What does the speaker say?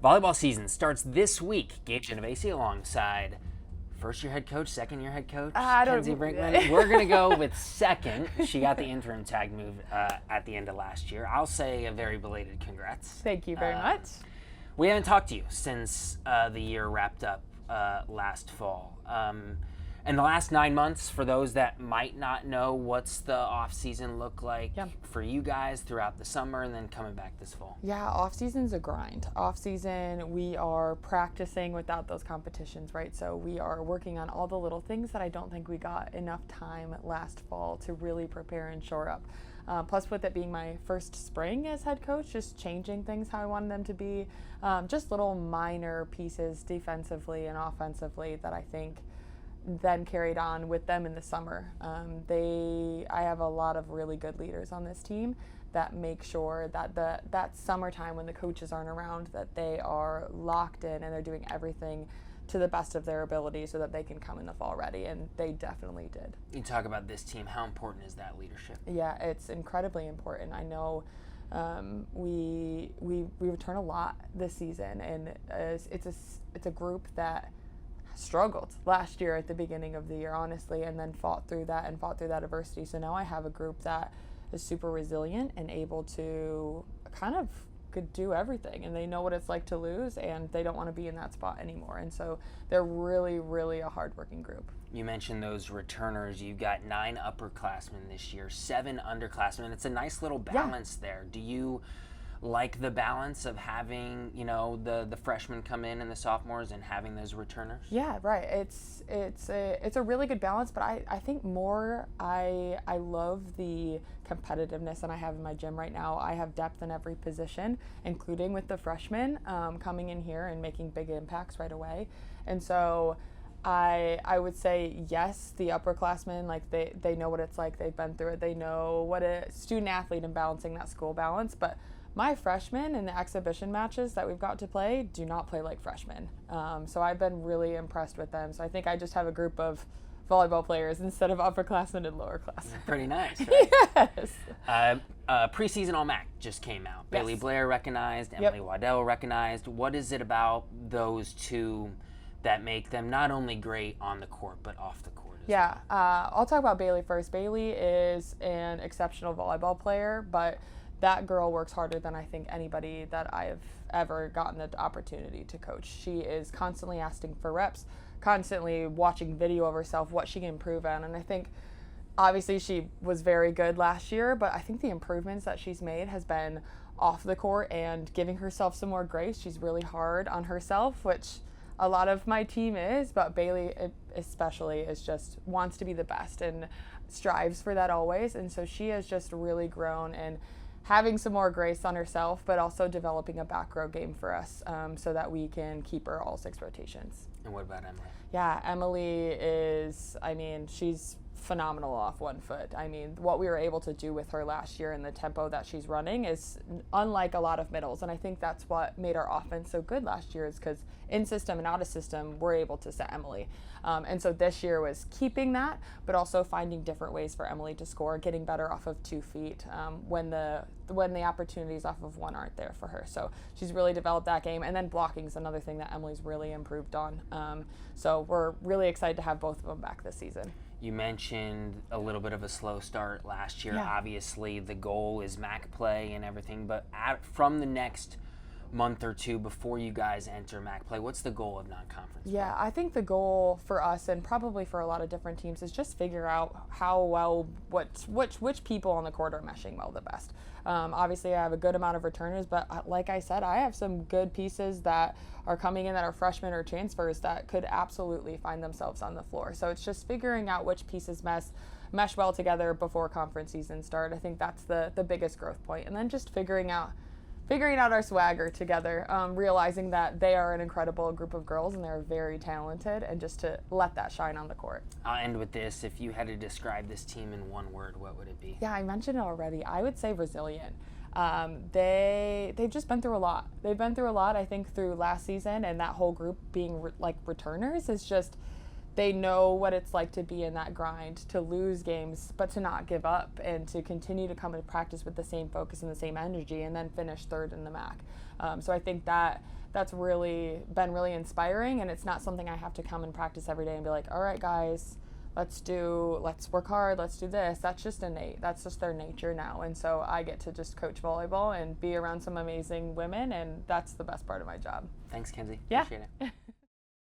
Volleyball season starts this week. Gabe Genovese alongside first-year head coach, second-year head coach, Kenzie Brinkman. We're going to go with second. She got the interim tag move at the end of last year. I'll say a very belated congrats. Thank you very much. We haven't talked to you since the year wrapped up last fall. And the last 9 months, for those that might not know, what's the off-season look like for you guys throughout the summer and then coming back this fall? Yeah, off-season's a grind. Off-season, we are practicing without those competitions, right? So we are working on all the little things that I don't think we got enough time last fall to really prepare and shore up. Plus, with it being my first spring as head coach, just changing things how I wanted them to be. Just little minor pieces defensively and offensively that I think then carried on with them in the summer. I have a lot of really good leaders on this team that make sure that that summertime when the coaches aren't around, that they are locked in and they're doing everything to the best of their ability so that they can come in the fall ready, and they definitely did. You talk about this team. How important is that leadership? Yeah, it's incredibly important. I know we return a lot this season, and it's a group that struggled last year at the beginning of the year, honestly, and then fought through that adversity. So now I have a group that is super resilient and able to kind of could do everything, and they know what it's like to lose, and they don't want to be in that spot anymore. And so they're really, really a hardworking group. You mentioned those returners. You've got 9 upperclassmen this year, 7 underclassmen. It's a nice little balance there. Do you like the balance of having, the freshmen come in and the sophomores and having those returners? Yeah, right. It's a really good balance, but I think more I love the competitiveness that I have in my gym right now. I have depth in every position, including with the freshmen coming in here and making big impacts right away. And so I would say yes, the upperclassmen, like they know what it's like. They've been through it. They know what a student athlete and balancing that school balance, but my freshmen in the exhibition matches that we've got to play do not play like freshmen. So I've been really impressed with them. So I think I just have a group of volleyball players instead of upperclassmen and lowerclassmen. Pretty nice, right? Yes. Preseason All-MAC just came out. Bailey Blair recognized, Emily Waddell recognized. What is it about those two that make them not only great on the court but off the court as well? I'll talk about Bailey first. Bailey is an exceptional volleyball player, but that girl works harder than I think anybody that I've ever gotten the opportunity to coach. She is constantly asking for reps, constantly watching video of herself, what she can improve on. And I think obviously she was very good last year, but I think the improvements that she's made has been off the court and giving herself some more grace. She's really hard on herself, which a lot of my team is, but Bailey especially is just wants to be the best and strives for that always. And so she has just really grown and having some more grace on herself, but also developing a back row game for us so that we can keep her all 6 rotations. And what about Emily? Yeah, Emily is, she's phenomenal off one foot. What we were able to do with her last year and the tempo that she's running is unlike a lot of middles. And I think that's what made our offense so good last year, is because in system and out of system, we're able to set Emily. And so this year was keeping that, but also finding different ways for Emily to score, getting better off of 2 feet when the opportunities off of 1 aren't there for her. So she's really developed that game. And then blocking is another thing that Emily's really improved on. So we're really excited to have both of them back this season. You mentioned a little bit of a slow start last year. Obviously, the goal is MAC play and everything, but from the next month or 2 before you guys enter MAC play, what's the goal of non-conference play? I think the goal for us, and probably for a lot of different teams, is just figure out how well, which people on the court are meshing well the best. Obviously, I have a good amount of returners, but like I said, I have some good pieces that are coming in that are freshmen or transfers that could absolutely find themselves on the floor. So it's just figuring out which pieces mesh well together before conference season start. I think that's the biggest growth point. And then just figuring out our swagger together, realizing that they are an incredible group of girls and they're very talented, and just to let that shine on the court. I'll end with this. If you had to describe this team in one word, what would it be? Yeah, I mentioned it already. I would say resilient. They've just been through a lot. They've been through a lot, I think, through last season, and that whole group being returners is just, they know what it's like to be in that grind, to lose games, but to not give up and to continue to come to practice with the same focus and the same energy, and then finish 3rd in the MAC. So I think that that's really been really inspiring, and it's not something I have to come and practice every day and be like, all right, guys, let's work hard, let's do this. That's just innate. That's just their nature now. And so I get to just coach volleyball and be around some amazing women, and that's the best part of my job. Thanks, Kenzie. Yeah. Appreciate it.